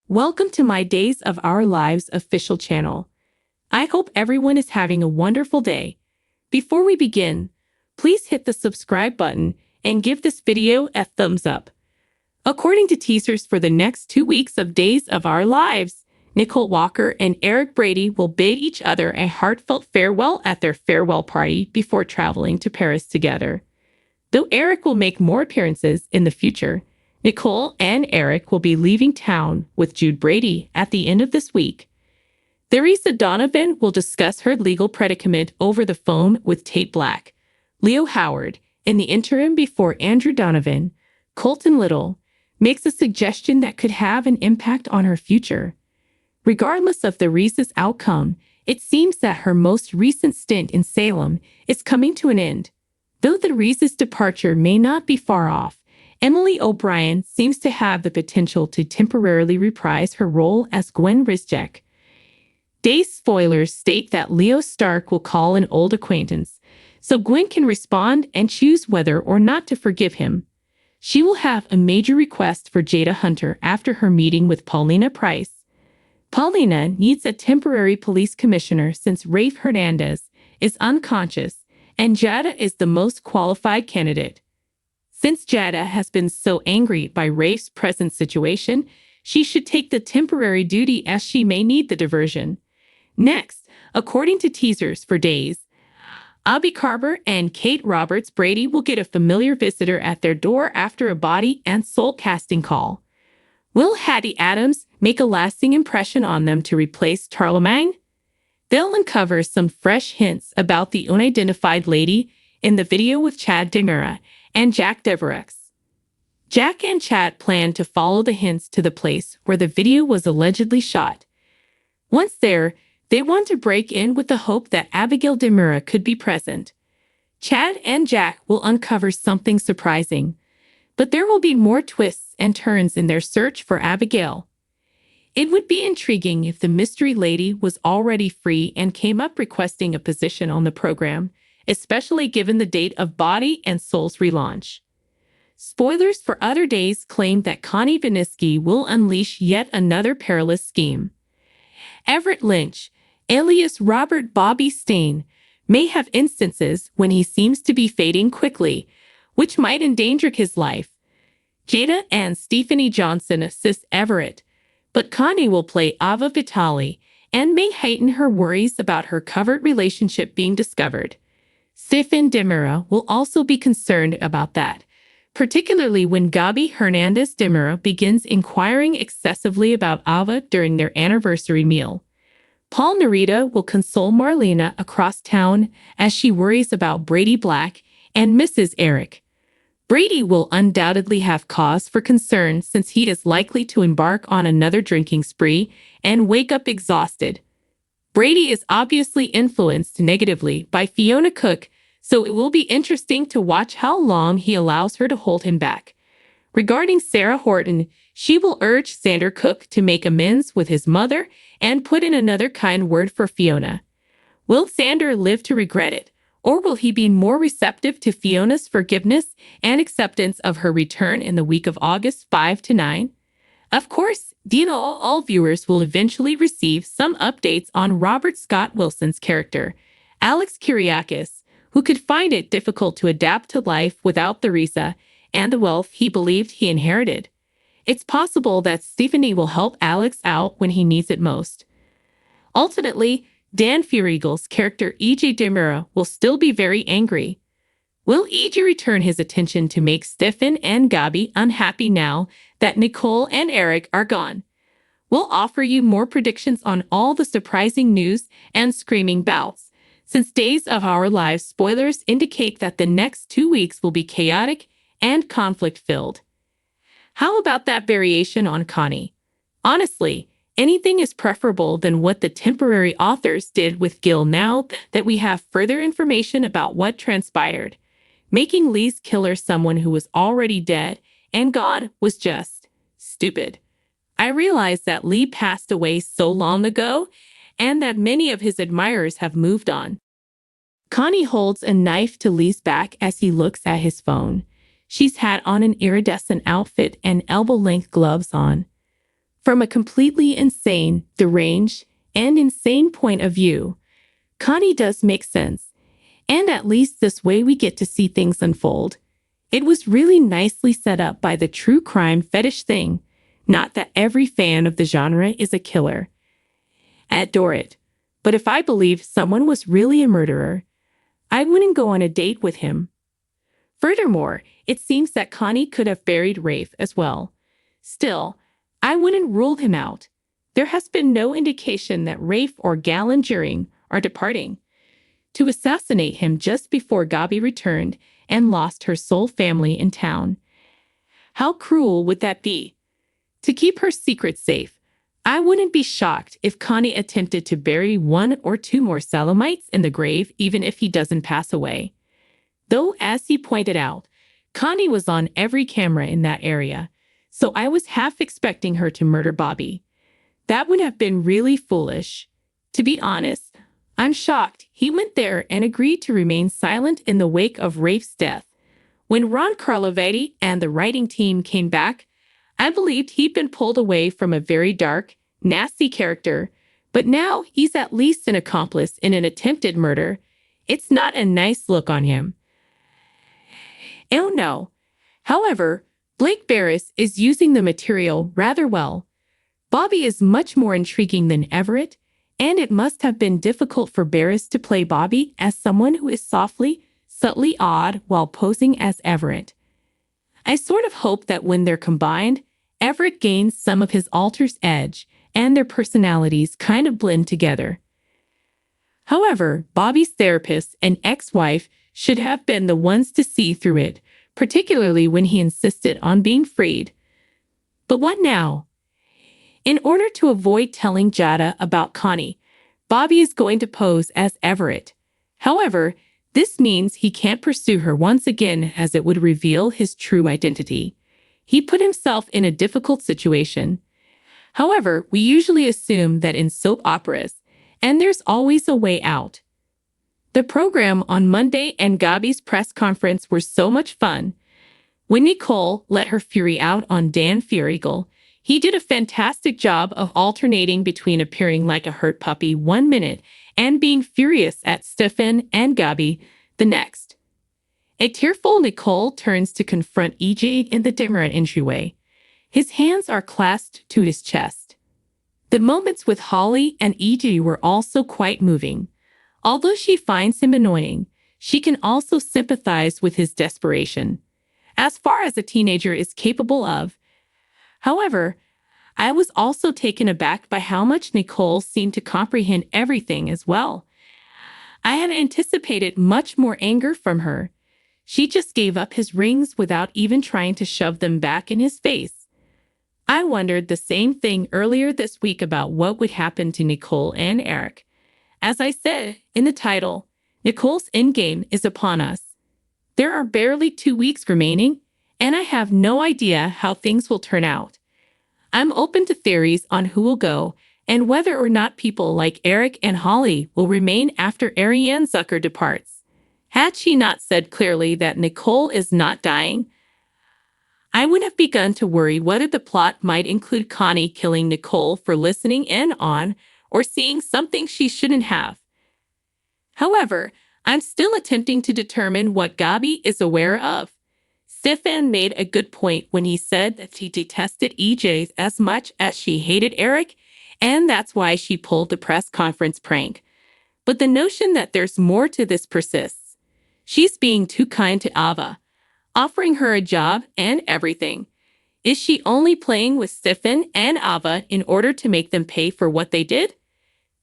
Welcome to my Days of Our Lives official channel. I hope everyone is having a wonderful day. Before we begin, please hit the subscribe button and give this video a thumbs up. According to teasers for the next 2 weeks of Days of Our Lives, Nicole Walker and Eric Brady will bid each other a heartfelt farewell at their farewell party before traveling to Paris together. Though Eric will make more appearances in the future, Nicole and Eric will be leaving town with Jude Brady at the end of this week. Theresa Donovan will discuss her legal predicament over the phone with Tate Black. Leo Howard, in the interim before Andrew Donovan, Colton Little, makes a suggestion that could have an impact on her future. Regardless of Theresa's outcome, it seems that her most recent stint in Salem is coming to an end. Though Theresa's departure may not be far off, Emily O'Brien seems to have the potential to temporarily reprise her role as Gwen Rizek. Days spoilers state that Leo Stark will call an old acquaintance, so Gwen can respond and choose whether or not to forgive him. She will have a major request for Jada Hunter after her meeting with Paulina Price. Paulina needs a temporary police commissioner since Rafe Hernandez is unconscious, and Jada is the most qualified candidate. Since Jada has been so angry by Rafe's present situation, she should take the temporary duty as she may need the diversion. Next, according to teasers for Days, Abby Carver and Kate Roberts Brady will get a familiar visitor at their door after a body and soul casting call. Will Hattie Adams make a lasting impression on them to replace Charlemagne? They'll uncover some fresh hints about the unidentified lady in the video with Chad Demura and Jack Devereaux. Jack and Chad plan to follow the hints to the place where the video was allegedly shot. Once there, they want to break in with the hope that Abigail Demura could be present. Chad and Jack will uncover something surprising, but there will be more twists and turns in their search for Abigail. It would be intriguing if the mystery lady was already free and came up requesting a position on the program, especially given the date of Body and Soul's relaunch. Spoilers for Other Days claim that Connie Viniski will unleash yet another perilous scheme. Everett Lynch, alias Robert Bobby Stain, may have instances when he seems to be fading quickly, which might endanger his life. Jada and Stephanie Johnson assist Everett, but Connie will play Ava Vitali and may heighten her worries about her covert relationship being discovered. Stefan Demura will also be concerned about that, particularly when Gabi Hernandez Demura begins inquiring excessively about Ava during their anniversary meal. Paul Narita will console Marlena across town as she worries about Brady Black and Mrs. Eric. Brady will undoubtedly have cause for concern since he is likely to embark on another drinking spree and wake up exhausted. Brady is obviously influenced negatively by Fiona Cook, so it will be interesting to watch how long he allows her to hold him back. Regarding Sarah Horton, she will urge Xander Cook to make amends with his mother and put in another kind word for Fiona. Will Xander live to regret it, or will he be more receptive to Fiona's forgiveness and acceptance of her return in the week of August 5 to 9? Of course, all viewers will eventually receive some updates on Robert Scott Wilson's character, Alex Kyriakis, who could find it difficult to adapt to life without Theresa and the wealth he believed he inherited. It's possible that Stephanie will help Alex out when he needs it most. Ultimately, Dan Furigal's character E.J. Demura will still be very angry. Will E.J. return his attention to make Stefan and Gabi unhappy now that Nicole and Eric are gone? We'll offer you more predictions on all the surprising news and screaming bouts, since Days of Our Lives spoilers indicate that the next 2 weeks will be chaotic and conflict-filled. How about that variation on Connie? Honestly, anything is preferable than what the temporary authors did with Gil now that we have further information about what transpired. Making Lee's killer someone who was already dead and gone was just stupid. I realized that Lee passed away so long ago and that many of his admirers have moved on. Connie holds a knife to Lee's back as he looks at his phone. She's had on an iridescent outfit and elbow-length gloves on. From a completely insane, deranged, and insane point of view, Connie does make sense. And at least this way we get to see things unfold. It was really nicely set up by the true crime fetish thing. Not that every fan of the genre is a killer. I adore it. But if I believed someone was really a murderer, I wouldn't go on a date with him. Furthermore, it seems that Connie could have buried Rafe as well. Still, I wouldn't rule him out. There has been no indication that Rafe or Galen During are departing to assassinate him just before Gabi returned and lost her sole family in town. How cruel would that be? To keep her secret safe, I wouldn't be shocked if Connie attempted to bury 1 or 2 more Salamites in the grave even if he doesn't pass away. Though, as he pointed out, Connie was on every camera in that area, so I was half expecting her to murder Bobby. That would have been really foolish. To be honest, I'm shocked he went there and agreed to remain silent in the wake of Rafe's death. When Ron Carlovetti and the writing team came back, I believed he'd been pulled away from a very dark, nasty character, but now he's at least an accomplice in an attempted murder. It's not a nice look on him. Oh no. However, Blake Barris is using the material rather well. Bobby is much more intriguing than Everett, and it must have been difficult for Barris to play Bobby as someone who is subtly odd while posing as Everett. I sort of hope that when they're combined, Everett gains some of his alter's edge and their personalities kind of blend together. However, Bobby's therapist and ex-wife should have been the ones to see through it, particularly when he insisted on being freed. But what now? In order to avoid telling Jada about Connie, Bobby is going to pose as Everett. However, this means he can't pursue her once again as it would reveal his true identity. He put himself in a difficult situation. However, we usually assume that in soap operas, and there's always a way out. The program on Monday and Gabi's press conference were so much fun. When Nicole let her fury out on Dan Furigal, he did a fantastic job of alternating between appearing like a hurt puppy 1 minute and being furious at Stefan and Gabi the next. A tearful Nicole turns to confront EJ in the dimmer entryway. His hands are clasped to his chest. The moments with Holly and EJ were also quite moving. Although she finds him annoying, she can also sympathize with his desperation, as far as a teenager is capable of. However, I was also taken aback by how much Nicole seemed to comprehend everything as well. I had anticipated much more anger from her. She just gave up his rings without even trying to shove them back in his face. I wondered the same thing earlier this week about what would happen to Nicole and Eric. As I said in the title, Nicole's endgame is upon us. There are barely 2 weeks remaining, and I have no idea how things will turn out. I'm open to theories on who will go and whether or not people like Eric and Holly will remain after Ariane Zucker departs. Had she not said clearly that Nicole is not dying, I would have begun to worry whether the plot might include Connie killing Nicole for listening in on or seeing something she shouldn't have. However, I'm still attempting to determine what Gabi is aware of. Stefan made a good point when he said that she detested EJ as much as she hated Eric, and that's why she pulled the press conference prank. But the notion that there's more to this persists. She's being too kind to Ava, offering her a job and everything. Is she only playing with Stefan and Ava in order to make them pay for what they did?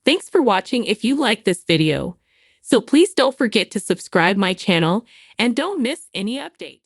Thanks for watching if you liked this video. So please don't forget to subscribe my channel and don't miss any updates.